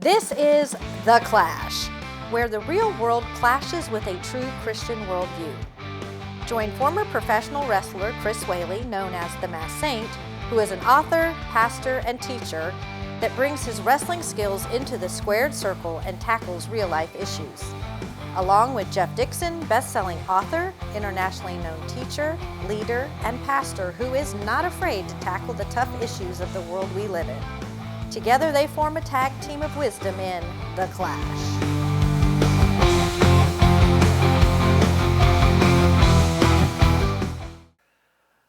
This is The Clash, where the real world clashes with a true Christian worldview. Join former professional wrestler Chris Whaley, known as the Masked Saint, who is an author, pastor, and teacher that brings his wrestling skills into the squared circle and tackles real-life issues. Along with Jeff Dixon, best-selling author, internationally known teacher, leader, and pastor who is not afraid to tackle the tough issues of the world we live in. Together they form a tag team of wisdom in The Clash.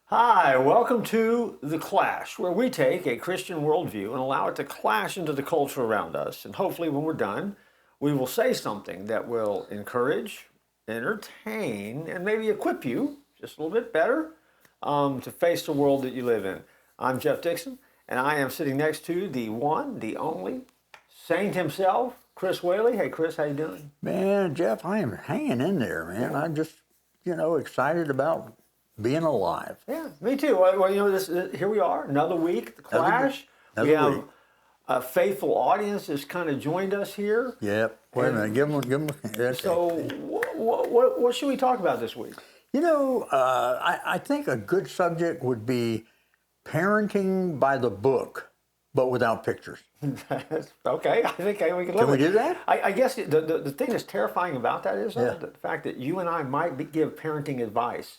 Hi, welcome to The Clash, where we take a Christian worldview and allow it to clash into the culture around us. And hopefully when we're done, we will say something that will encourage, entertain, and maybe equip you just a little bit better to face the world that you live in. I'm Jeff Dixon, and I am sitting next to the one, the only, Saint himself, Chris Whaley. Hey, Chris, how you doing? Man, Jeff, I am hanging in there, man. I'm just, excited about being alive. Yeah, me too. Well, here we are, another week, The Clash. We have a faithful audience has kind of joined us here. Yep. Wait a minute, give them. Okay. So, what should we talk about this week? I think a good subject would be parenting by the book, but without pictures. Okay, I think we can live. Can we do that? I guess the thing that's terrifying about that is the fact that you and I might give parenting advice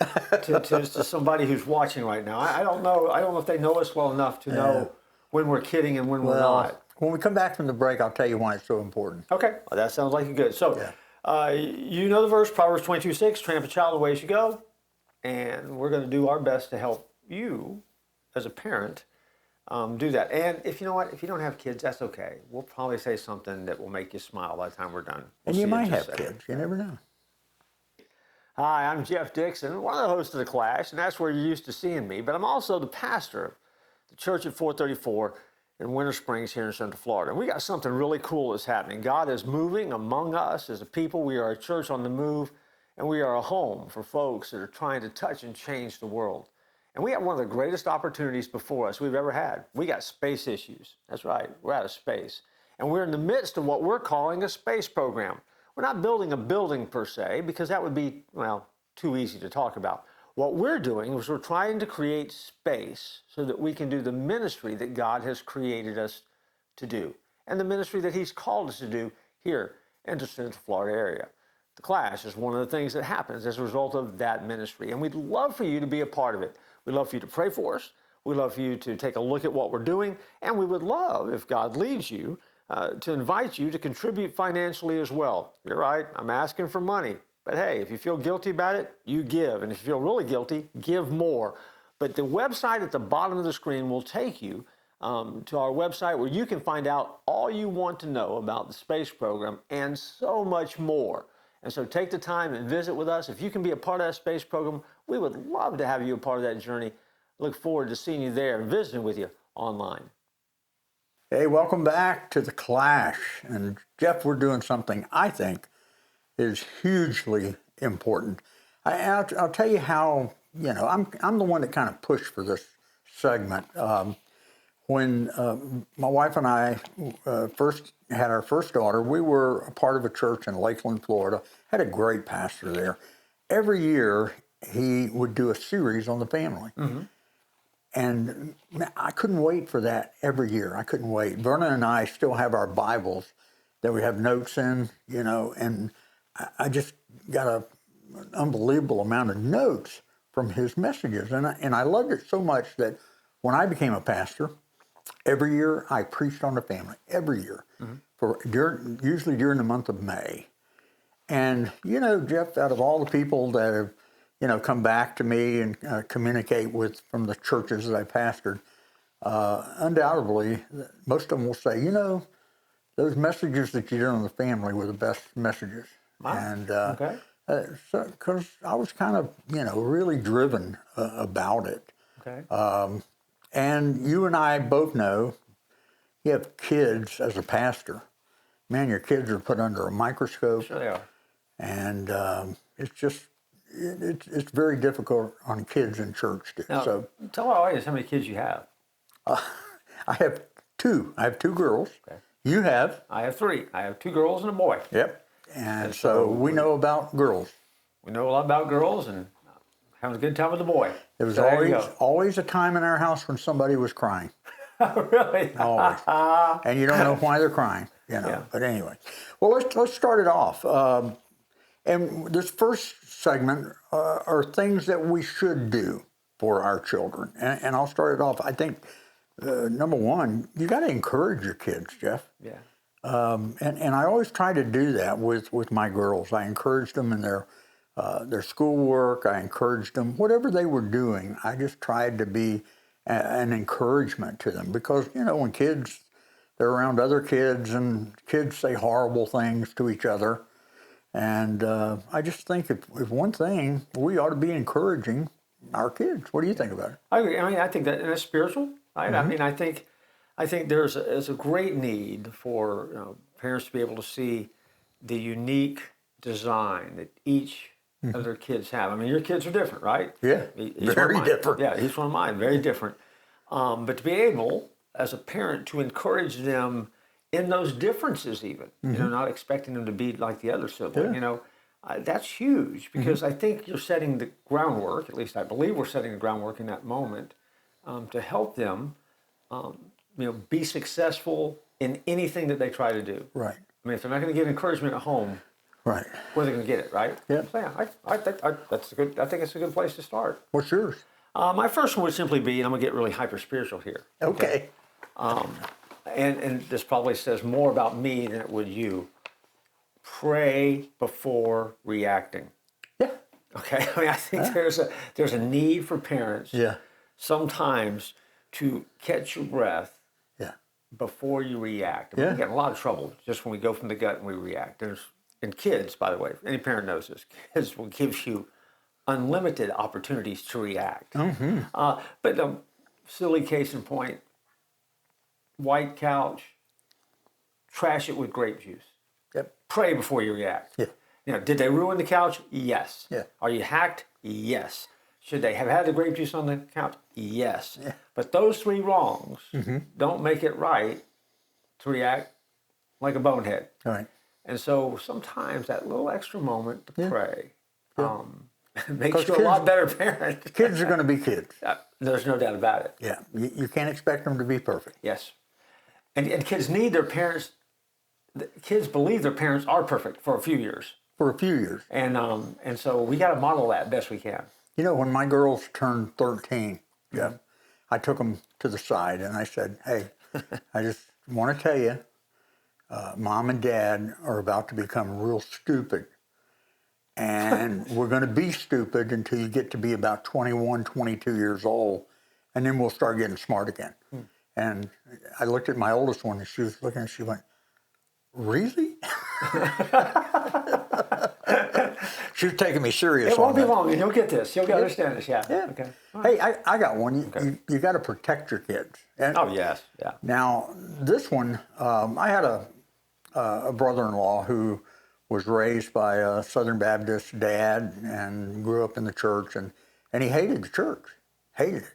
to somebody who's watching right now. I don't know if they know us well enough to know when we're kidding and when we're not. When we come back from the break, I'll tell you why it's so important. Okay, well, that sounds like good. So, you know the verse, Proverbs 22:6, train up a child the way he should go. And we're going to do our best to help you, as a parent, do that. And if you don't have kids, that's okay. We'll probably say something that will make you smile by the time we're done. And you might have kids. You never know. Hi, I'm Jeff Dixon, one of the hosts of The Clash, and that's where you're used to seeing me. But I'm also the pastor of the church at 434 in Winter Springs here in Central Florida. And we got something really cool that's happening. God is moving among us as a people. We are a church on the move, and we are a home for folks that are trying to touch and change the world. And we have one of the greatest opportunities before us we've ever had. We got space issues. That's right, we're out of space. And we're in the midst of what we're calling a space program. We're not building a building per se, because that would be, too easy to talk about. What we're doing is we're trying to create space so that we can do the ministry that God has created us to do, and the ministry that He's called us to do here in the Central Florida area. The Clash is one of the things that happens as a result of that ministry, and we'd love for you to be a part of it. We'd love for you to pray for us. We'd love for you to take a look at what we're doing, and we would love, if God leads you, to invite you to contribute financially as well. You're right, I'm asking for money. But hey, if you feel guilty about it, you give. And if you feel really guilty, give more. But the website at the bottom of the screen will take you to our website where you can find out all you want to know about the space program and so much more. And so take the time and visit with us. If you can be a part of that space program, we would love to have you a part of that journey. Look forward to seeing you there and visiting with you online. Hey, welcome back to The Clash. And Jeff, we're doing something I think is hugely important. I'll tell you how, I'm the one that kind of pushed for this segment. When my wife and I first had our first daughter, we were a part of a church in Lakeland, Florida, had a great pastor there. Every year, he would do a series on the family. Mm-hmm. And I couldn't wait for that every year. I couldn't wait. Verna and I still have our Bibles that we have notes in, and I just got an unbelievable amount of notes from his messages. And I loved it so much that when I became a pastor, every year I preached on the family, every year, usually during the month of May. And, Jeff, out of all the people that have, come back to me and communicate with from the churches that I pastored, undoubtedly, most of them will say, those messages that you did on the family were the best messages. Wow. And because I was kind of, really driven about it. Okay. And you and I both know, you have kids as a pastor. Man, your kids are put under a microscope. Sure they are. And it's just, it's very difficult on kids in church. Now, so tell our audience how many kids you have. I have two. I have two girls. Okay. You have. I have 3. I have 2 girls and a boy. Yep. And so we know about girls. We know a lot about girls and having a good time with the boy. There was So there you go. always a time in our house when somebody was crying. Really? Always. And you don't know why they're crying, you know. Yeah. But anyway. Well, let's start it off. And this first segment are things that we should do for our children. And I'll start it off. I think, number one, you got to encourage your kids, Jeff. Yeah. And I always try to do that with my girls. I encouraged them in their schoolwork. I encouraged them, whatever they were doing. I just tried to be an encouragement to them because, you know, when they're around other kids and kids say horrible things to each other. And I just think if one thing, we ought to be encouraging our kids. What do you think about it? I agree. I mean, I think that, and it's spiritual, right? Mm-hmm. I mean, I think there's a great need for parents to be able to see the unique design that each of their kids have. I mean, your kids are different, right? Yeah, very different. Yeah, each one of mine, very different. But to be able, as a parent, to encourage them in those differences even, you know, not expecting them to be like the other sibling, you know, that's huge because I think you're setting the groundwork, at least I believe we're setting the groundwork in that moment to help them, be successful in anything that they try to do. Right. I mean, if they're not going to get encouragement at home, Right. where are they going to get it, right? Yeah. So yeah, I think it's a good place to start. What's yours? My first one would simply be, and I'm going to get really hyper spiritual here. Okay. And this probably says more about me than it would you. Pray before reacting. Yeah. Okay. I mean, I think there's a need for parents. Yeah. Sometimes to catch your breath. Yeah. Before you react. I mean, we get in a lot of trouble just when we go from the gut and we react. And kids, by the way, any parent knows this, kids will give you unlimited opportunities to react. Mm-hmm. But silly case in point, white couch, trash it with grape juice. Yep. Pray before you react. Yeah. Did they ruin the couch? Yes. Yeah. Are you hacked? Yes. Should they have had the grape juice on the couch? Yes. Yeah. But those 3 wrongs don't make it right to react like a bonehead. All right. And so sometimes that little extra moment to pray makes 'Cause you a lot better parent. Kids are going to be kids. There's no doubt about it. Yeah. You can't expect them to be perfect. Yes. And kids need their parents, kids believe their parents are perfect for a few years. For a few years. And so we got to model that best we can. You know, when my girls turned 13, Jeff, I took them to the side and I said, hey, I just want to tell you, Mom and Dad are about to become real stupid. And we're going to be stupid until you get to be about 21, 22 years old. And then we'll start getting smart again. And I looked at my oldest one and she was looking and she went, really? She was taking me serious. It won't on be that. long and you'll get this. You'll understand this. Yeah. Yeah. Okay. Hey, I got one. You got to protect your kids. And Oh, yes. Yeah. now, this one, I had a brother-in-law who was raised by a Southern Baptist dad and grew up in the church, and he hated the church, hated it.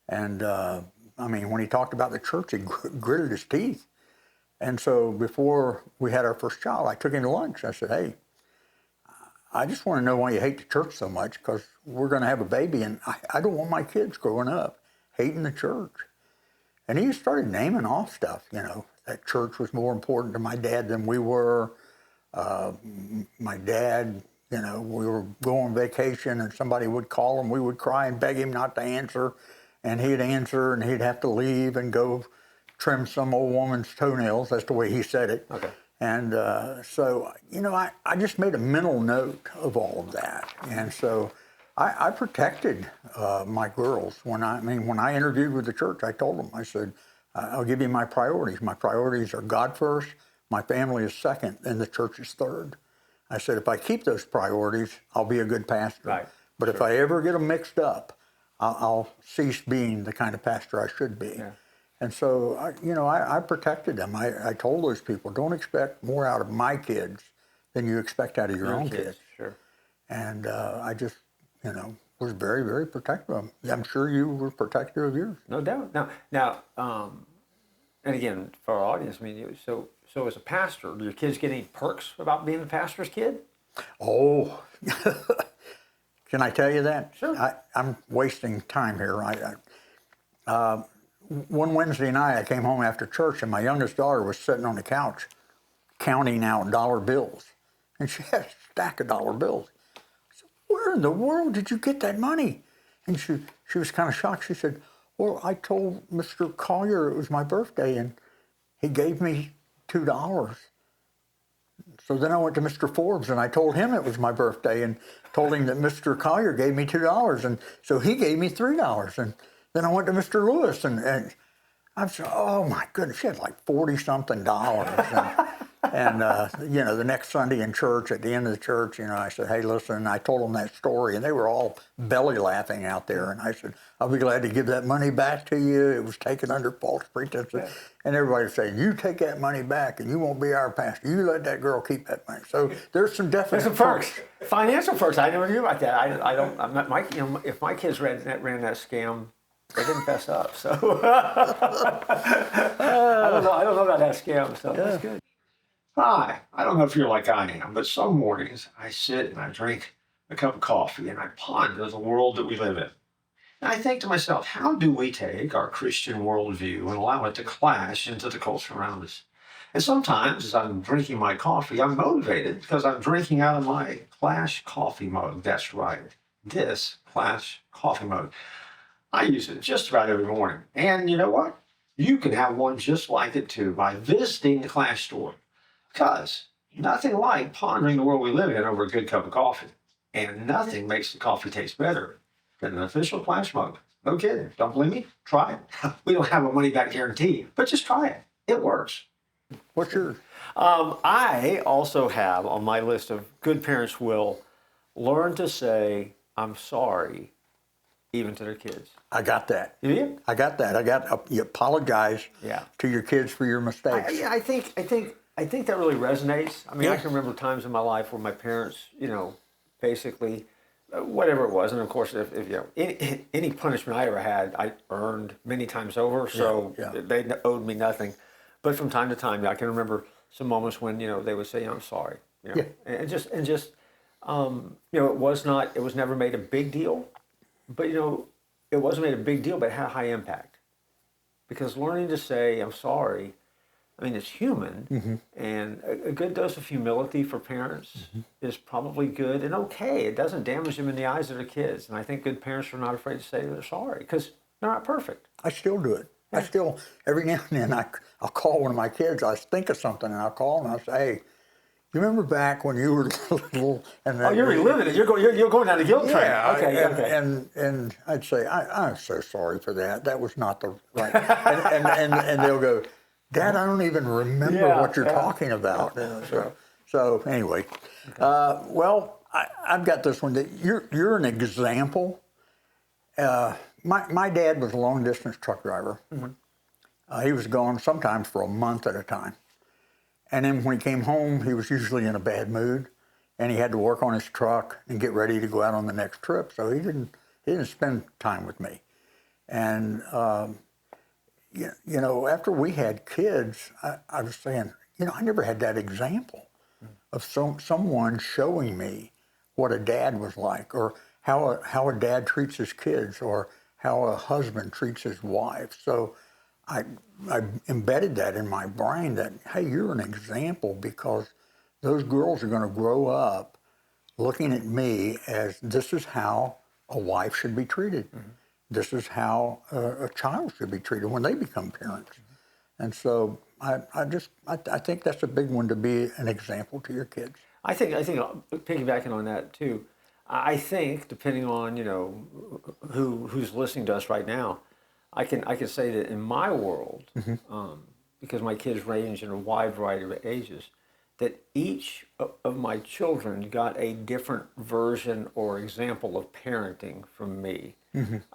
And, I mean, when he talked about the church, he gritted his teeth. And so before we had our first child, I took him to lunch. I said, hey, I just want to know why you hate the church so much, because we're going to have a baby, and I don't want my kids growing up hating the church. And he started naming off stuff, you know, that church was more important to my dad than we were. My dad, you know, we were going on vacation and somebody would call him, we would cry and beg him not to answer, and he'd answer and he'd have to leave and go trim some old woman's toenails. That's the way he said it. Okay. And so, you know, I just made a mental note of all of that. And so I protected my girls. When I interviewed with the church, I told them, I said, I'll give you my priorities. My priorities are God first, my family is second, and the church is third. I said, if I keep those priorities, I'll be a good pastor. Right. But if I ever get them mixed up, I'll cease being the kind of pastor I should be. Yeah. And so, I protected them. I told those people, don't expect more out of my kids than you expect out of your own kids. Sure. And I just, was very, very protective of them. I'm sure you were protective of yours. No doubt. Now, and again, for our audience, I mean, so as a pastor, do your kids get any perks about being the pastor's kid? Oh, can I tell you that? Sure. I'm wasting time here. One Wednesday night, I came home after church, and my youngest daughter was sitting on the couch counting out dollar bills. And she had a stack of dollar bills. I said, where in the world did you get that money? And she was kind of shocked. She said, well, I told Mr. Collier it was my birthday, and he gave me $2. So then I went to Mr. Forbes, and I told him it was my birthday, and told him that Mr. Collier gave me $2, and so he gave me $3. And then I went to Mr. Lewis, and I said, oh my goodness, she had like 40-something dollars. And you know, the next Sunday in church, at the end of the church, you know, I said, hey, listen, and I told them that story, and they were all belly laughing out there. And I said, I'll be glad to give that money back to you. It was taken under false pretenses. Yeah. And everybody said, you take that money back, and you won't be our pastor. You let that girl keep that money. So there's some definite perks. Financial perks. I never knew about that. I don't. You know, if my kids ran that scam, they didn't fess up. So I don't know about that scam. So that's good. Hi, I don't know if you're like I am, but some mornings I sit and I drink a cup of coffee and I ponder the world that we live in. And I think to myself, how do we take our Christian worldview and allow it to clash into the culture around us? And sometimes as I'm drinking my coffee, I'm motivated because I'm drinking out of my Clash coffee mug. That's right, this Clash coffee mug. I use it just about every morning. And you know what? You can have one just like it too by visiting the Clash store. Because nothing like pondering the world we live in over a good cup of coffee. And nothing makes the coffee taste better than an official Clash mug. No kidding. Don't believe me? Try it. We don't have a money-back guarantee, but just try it. It works. What's yours? I also have on my list of good parents will learn to say, I'm sorry, even to their kids. I got that. You did? I got that. You apologize to your kids for your mistakes. I think that really resonates. I mean, I can remember times in my life where my parents, you know, basically, whatever it was, and of course, if you know, any punishment I ever had, I earned many times over, so they owed me nothing. But from time to time, I can remember some moments when, you know, they would say, I'm sorry, you know, and just, you know, it was never made a big deal, but, you know, it wasn't made a big deal, but it had a high impact. Because learning to say, I'm sorry, I mean, it's human, and a good dose of humility for parents is probably good and okay. It doesn't damage them in the eyes of their kids. And I think good parents are not afraid to say they're sorry because they're not perfect. I still do it. I still, every now and then, I'll call one of my kids. I think of something, and I'll call them, and I'll say, hey, you remember back when you were little? And you're reliving it. You're going down the guilt train. Okay. And I'd say, I'm so sorry for that. That was not the right. and they'll go, Dad, I don't even remember what you're talking about. So anyway, well, I've got this one. That you're an example. My dad was a long distance truck driver. He was gone sometimes for a month at a time. And then when he came home, he was usually in a bad mood, and he had to work on his truck and get ready to go out on the next trip. So he didn't spend time with me. And you know, after we had kids, I was saying, you know, I never had that example of someone showing me what a dad was like, or how a dad treats his kids, or how a husband treats his wife. So I embedded that in my brain that, hey, you're an example, because those girls are going to grow up looking at me as this is how a wife should be treated. This is how a child should be treated when they become parents. And so I think that's a big one, to be an example to your kids. I think piggybacking on that too, I think depending on, you know, who's listening to us right now, I can say that in my world, because my kids range in a wide variety of ages, that each of my children got a different version or example of parenting from me.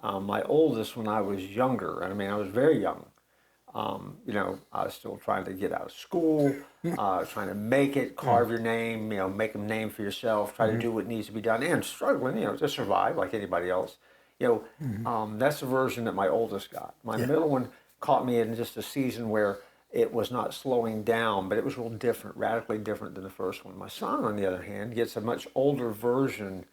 My oldest, when I was younger, I mean, I was very young, you know, I was still trying to get out of school, trying to make it, carve your name, you know, make a name for yourself, try to do what needs to be done, and struggling, you know, to survive like anybody else. You know, that's the version that my oldest got. My middle one caught me in just a season where it was not slowing down, but it was real different, radically different than the first one. My son, on the other hand, gets a much older version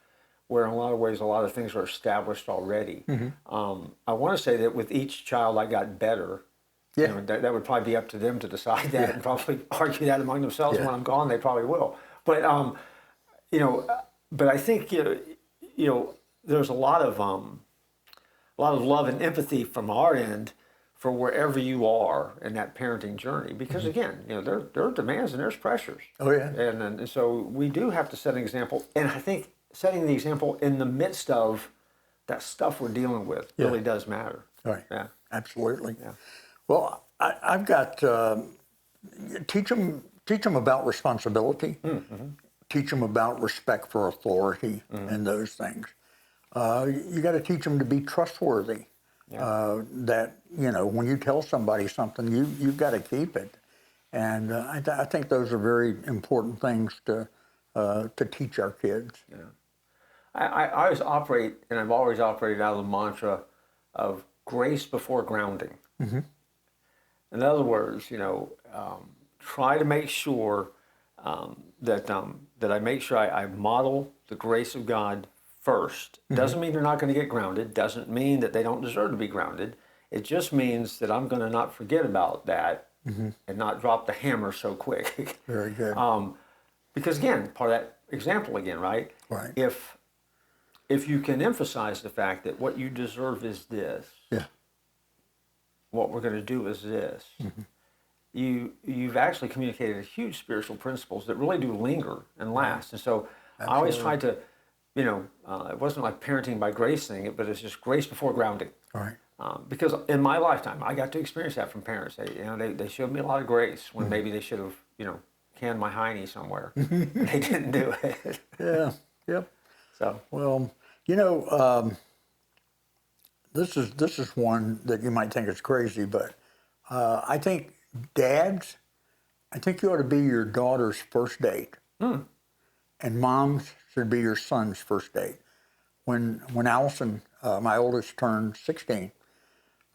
where in a lot of ways, a lot of things are established already. I want to say that with each child, I got better. Yeah. You know, that would probably be up to them to decide that and probably argue that among themselves. Yeah. When I'm gone, they probably will. But, you know, but I think, you know, there's a lot of love and empathy from our end for wherever you are in that parenting journey, because again, you know, there are demands and there's pressures. Oh yeah. And so we do have to set an example, and I think setting the example in the midst of that stuff we're dealing with really does matter. Right. Yeah. Absolutely. Yeah. Well, I've got teach them about responsibility. Teach them about respect for authority and those things. You got to teach them to be trustworthy. That, you know, when you tell somebody something, you've got to keep it. And I think those are very important things to teach our kids. Yeah. I always operate, and I've always operated out of the mantra of grace before grounding. In other words, you know, try to make sure that I make sure I model the grace of God first. Doesn't mean they're not going to get grounded. Doesn't mean that they don't deserve to be grounded. It just means that I'm going to not forget about that and not drop the hammer so quick. Very good. Because again, part of that example again, right? Right. If you can emphasize the fact that what you deserve is this, what we're going to do is this, you've actually communicated huge spiritual principles that really do linger and last. And so I always tried to, you know, it wasn't like parenting by grace thing, but it's just grace before grounding. Right. Because in my lifetime, I got to experience that from parents. They showed me a lot of grace when maybe they should have, you know, canned my hiney somewhere. They didn't do it. Yeah. Yep. So well, you know, this is one that you might think is crazy, but I think dads, I think you ought to be your daughter's first date, and moms should be your son's first date. When Allison, my oldest, turned 16,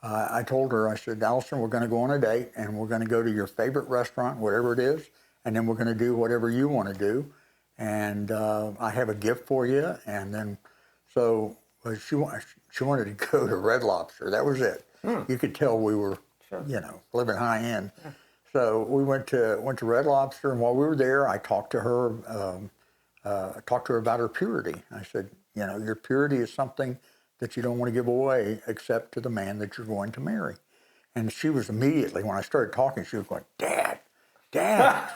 I told her, I said, Allison, we're going to go on a date, and we're going to go to your favorite restaurant, whatever it is, and then we're going to do whatever you want to do, and I have a gift for you. And then, so she wanted to go to Red Lobster. That was it. You could tell we were, you know, living high end. So we went to Red Lobster, and while we were there, I talked to her about her purity. I said, you know, your purity is something that you don't want to give away except to the man that you're going to marry. And she was immediately, when I started talking, she was going, Dad, Dad.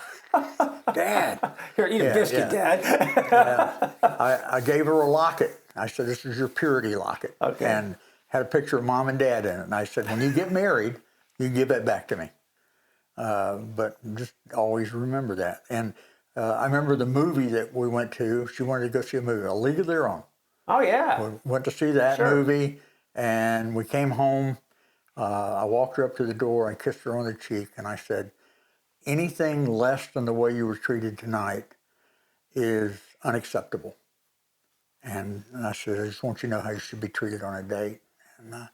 Here, eat a biscuit, Dad. I gave her a locket. I said, this is your purity locket. Okay. And had a picture of Mom and Dad in it. And I said, when you get married, you give that back to me. But just always remember that. And I remember the movie that we went to. She wanted to go see a movie, A League of Their Own. Oh, yeah. We went to see that movie, and we came home. I walked her up to the door. I kissed her on the cheek, and I said, anything less than the way you were treated tonight is unacceptable. And I said, I just want you to know how you should be treated on a date. And,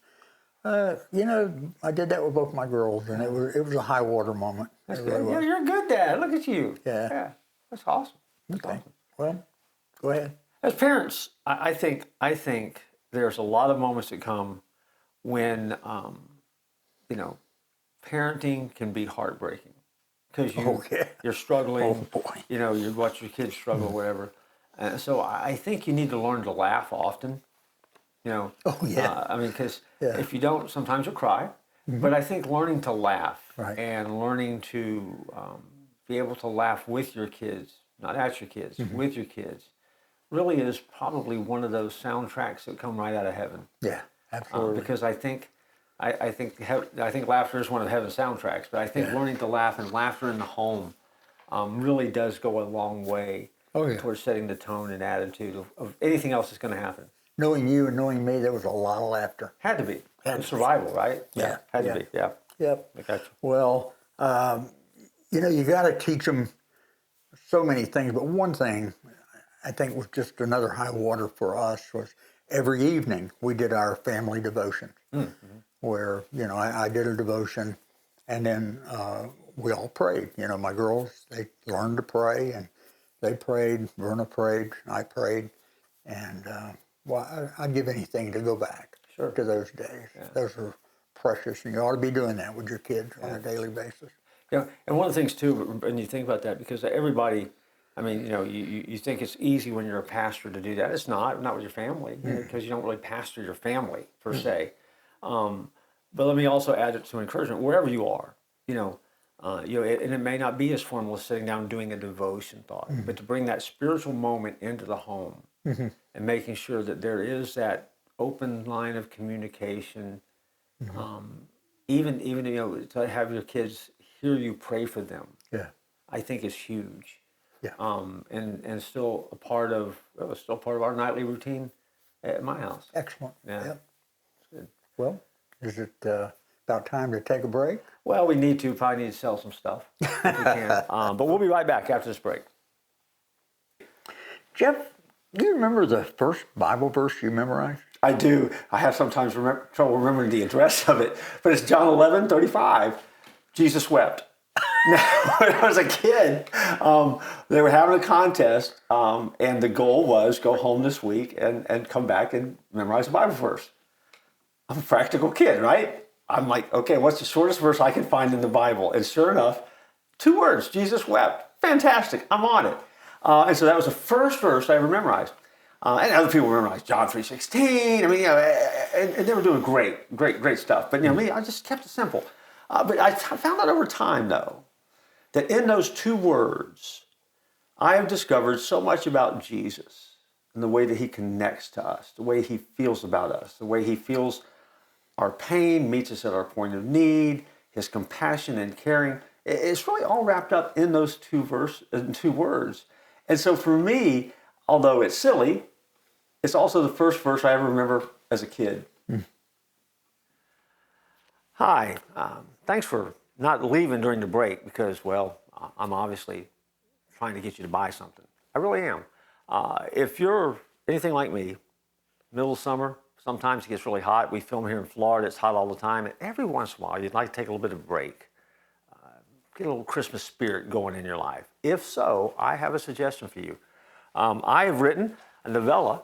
you know, I did that with both my girls, and it was a high water moment. That's good. Yeah, you're a good dad. Look at you. Yeah. That's awesome. That's Okay. awesome. Well, go ahead. As parents, I think there's a lot of moments that come when, you know, parenting can be heartbreaking because you're struggling. Oh, boy. You know, you watch your kids struggle, whatever. So I think you need to learn to laugh often. You know. Oh, yeah. I mean, because if you don't, sometimes you'll cry. But I think learning to laugh and learning to be able to laugh with your kids, not at your kids, with your kids, really is probably one of those soundtracks that come right out of heaven. Yeah, absolutely. Because I think laughter is one of heaven's soundtracks. But I think learning to laugh and laughter in the home really does go a long way towards setting the tone and attitude of anything else that's going to happen. Knowing you and knowing me, there was a lot of laughter. Had to be. Survival, right? Yeah. Had to be. Yeah. Yep. I got you. Well, you know, you got to teach them so many things, but one thing I think was just another high water for us was every evening we did our family devotion. where, I did a devotion, and then we all prayed. My girls, they learned to pray, and they prayed, Verna prayed, I prayed, and I'd give anything to go back to those days. Yeah. Those are precious, and you ought to be doing that with your kids on a daily basis. Yeah, and one of the things too, and you think about that, because everybody, I mean, you think it's easy when you're a pastor to do that. It's not with your family, because you don't really pastor your family per se. But let me also add it to encouragement, wherever you are, and it may not be as formal as sitting down and doing a devotion thought, but to bring that spiritual moment into the home and making sure that there is that open line of communication, even to have your kids hear you pray for them. Yeah, I think is huge. Yeah, and still a part of our nightly routine at my house. Excellent. Yeah, yep. Good. Well, is it about time to take a break? Well, we probably need to sell some stuff if we can. But we'll be right back after this break. Jeff, do you remember the first Bible verse you memorized? I do. I have sometimes trouble remembering the address of it, but it's John 11:35. Jesus wept. Now, when I was a kid, they were having a contest, and the goal was go home this week and come back and memorize a Bible verse. I'm a practical kid, right? I'm like, okay, what's the shortest verse I can find in the Bible? And sure enough, 2 words, Jesus wept. Fantastic, I'm on it. And so that was the first verse I ever memorized. And other people memorized John 3:16. I mean, and they were doing great stuff. But me, I just kept it simple. But I found out over time, though, that in those 2 words, I have discovered so much about Jesus and the way that he connects to us, the way he feels about us, the way he feels our pain, meets us at our point of need, his compassion and caring. It's really all wrapped up in those 2 words. And so for me, although it's silly, it's also the first verse I ever remember as a kid. Hi, thanks for not leaving during the break because, well, I'm obviously trying to get you to buy something. I really am. If you're anything like me, middle of summer, sometimes it gets really hot. We film here in Florida, it's hot all the time. And every once in a while, you'd like to take a little bit of a break. Get a little Christmas spirit going in your life. If so, I have a suggestion for you. I have written a novella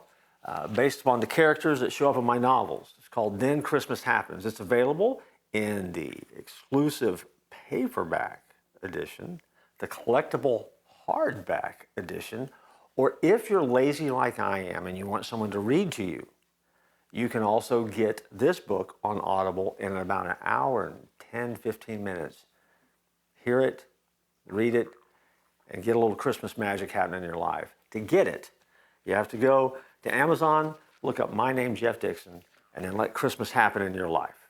based upon the characters that show up in my novels. It's called Then Christmas Happens. It's available in the exclusive paperback edition, the collectible hardback edition, or if you're lazy like I am and you want someone to read to you, you can also get this book on Audible in about an hour and 10, 15 minutes. Hear it, read it, and get a little Christmas magic happening in your life. To get it, you have to go to Amazon, look up my name, Jeff Dixon, and then let Christmas happen in your life.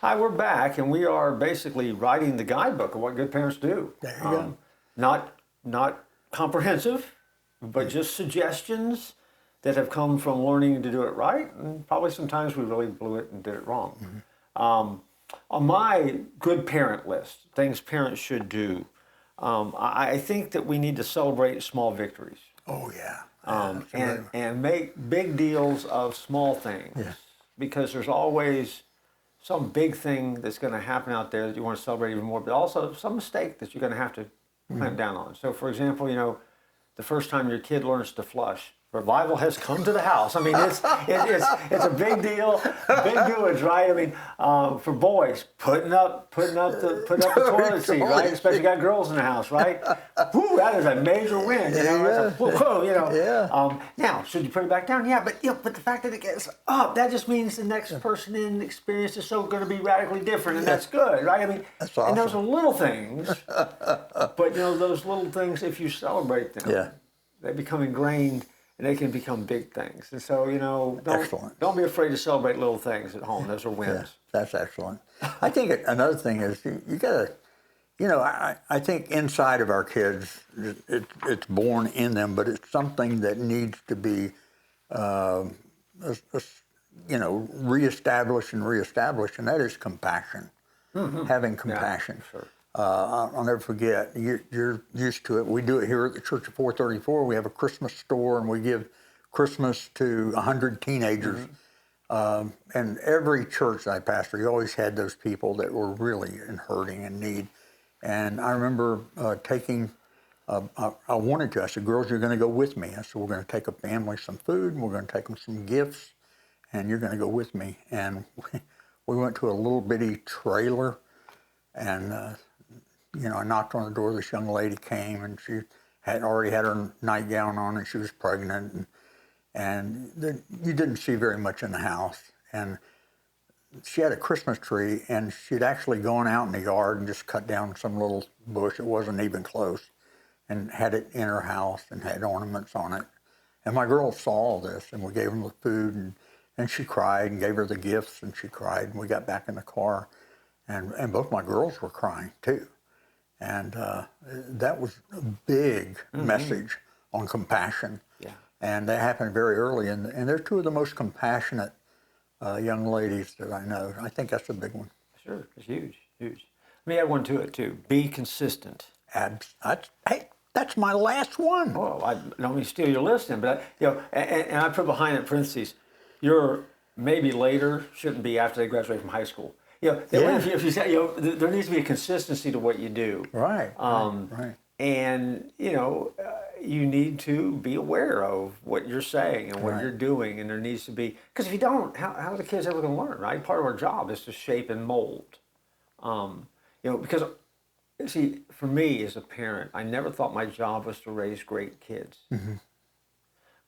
Hi, we're back, and we are basically writing the guidebook of what good parents do. There you go. Not comprehensive, but just suggestions that have come from learning to do it right, and probably sometimes we really blew it and did it wrong. On my good parent list, things parents should do, I think that we need to celebrate small victories. Oh, yeah. And make big deals of small things, because there's always some big thing that's going to happen out there that you want to celebrate even more, but also some mistake that you're going to have to clamp down on. So, for example, the first time your kid learns to flush, revival has come to the house. I mean, it's a big deal, big doings, right? I mean, for boys, putting up the toilet seat, right? Especially got girls in the house, right? Woo, that is a major win. Now, should you put it back down? Yeah, but the fact that it gets up, that just means the next person in the experience is so going to be radically different, and that's good, right? I mean, that's awesome. And those are little things, but those little things, if you celebrate them, they become ingrained. And they can become big things. And so, don't be afraid to celebrate little things at home. Those are wins. Yeah, that's excellent. I think another thing is you got to, I think inside of our kids, it's born in them, but it's something that needs to be, reestablished, and that is compassion. Having compassion. Yeah, sure. I'll never forget, you're used to it. We do it here at the Church of 434. We have a Christmas store, and we give Christmas to 100 teenagers And every church I pastored, you always had those people that were really in hurting and need. And I remember I wanted to. I said, girls, you're going to go with me. I said, we're going to take a family some food, and we're going to take them some gifts, and you're going to go with me. And we went to a little bitty trailer, and I knocked on the door. This young lady came, and she had already had her nightgown on, and she was pregnant, and you didn't see very much in the house. And she had a Christmas tree, and she'd actually gone out in the yard and just cut down some little bush. It wasn't even close, and had it in her house and had ornaments on it. And my girls saw all this, and we gave them the food, and she cried, and gave her the gifts, and she cried, and we got back in the car, and both my girls were crying too. And that was a big message on compassion. Yeah. And that happened very early, and they're two of the most compassionate young ladies that I know. I think that's a big one. Sure, it's huge, huge. Let me add one to it too. Be consistent. Hey, that's my last one. Well, I don't mean to steal your list, but and I put behind it parentheses. Your maybe later shouldn't be after they graduate from high school. If you say, there needs to be a consistency to what you do. Right. Right. And you need to be aware of what you're saying and what you're doing, and there needs to be, because if you don't, how are the kids ever going to learn, right? Part of our job is to shape and mold. Because see, for me as a parent, I never thought my job was to raise great kids. Mm-hmm.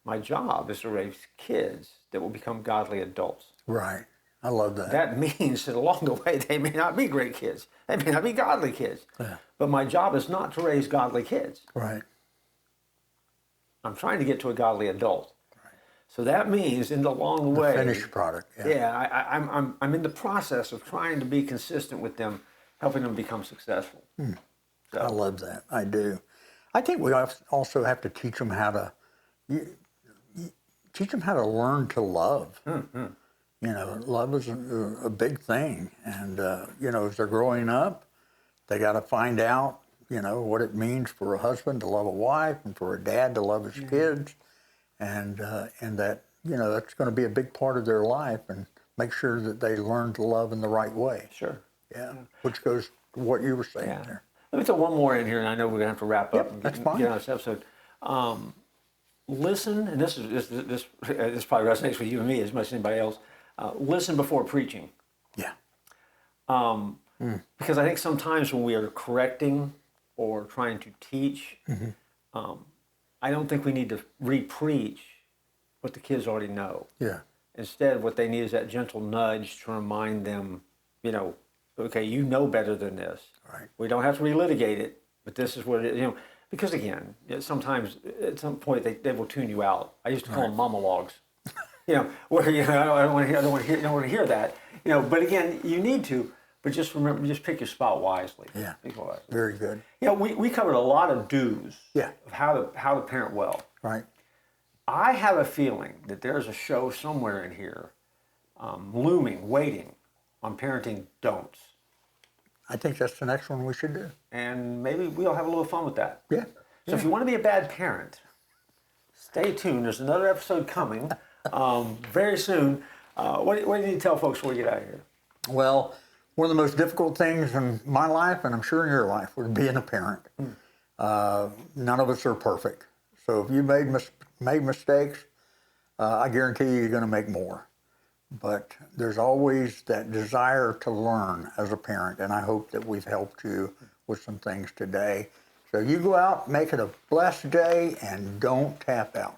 My job is to raise kids that will become godly adults. Right. I love that. That means that along the way, they may not be great kids. They may not be godly kids. Yeah. But my job is not to raise godly kids. Right. I'm trying to get to a godly adult. Right. So that means along the way, finished product. I'm in the process of trying to be consistent with them, helping them become successful. So. I love that. I do. I think we also have to teach them how to learn to love. Mm-hmm. Love is a big thing. And, as they're growing up, they got to find out, what it means for a husband to love a wife and for a dad to love his kids. And that, that's going to be a big part of their life, and make sure that they learn to love in the right way. Sure. Yeah. Which goes to what you were saying there. Let me throw one more in here, and I know we're going to have to wrap up and get on this episode. Listen, and this probably resonates with you and me as much as anybody else. Listen before preaching. Yeah. Because I think sometimes when we are correcting or trying to teach, I don't think we need to re-preach what the kids already know. Yeah. Instead, what they need is that gentle nudge to remind them, okay, you know better than this. Right. We don't have to relitigate it, but this is what it is. Because again, sometimes at some point they will tune you out. I used to call them monologues. Where I don't want to hear that. But again, you need to. But just remember, just pick your spot wisely. Yeah. Very good. We covered a lot of do's. Yeah. Of how to parent well. Right. I have a feeling that there's a show somewhere in here, looming, waiting on parenting don'ts. I think that's the next one we should do. And maybe we'll have a little fun with that. Yeah. So if you want to be a bad parent, stay tuned. There's another episode coming very soon. What do you need to tell folks before we get out of here? Well, one of the most difficult things in my life, and I'm sure in your life, was being a parent. None of us are perfect. So if you made mistakes, I guarantee you're going to make more. But there's always that desire to learn as a parent, and I hope that we've helped you with some things today. So you go out, make it a blessed day, and don't tap out.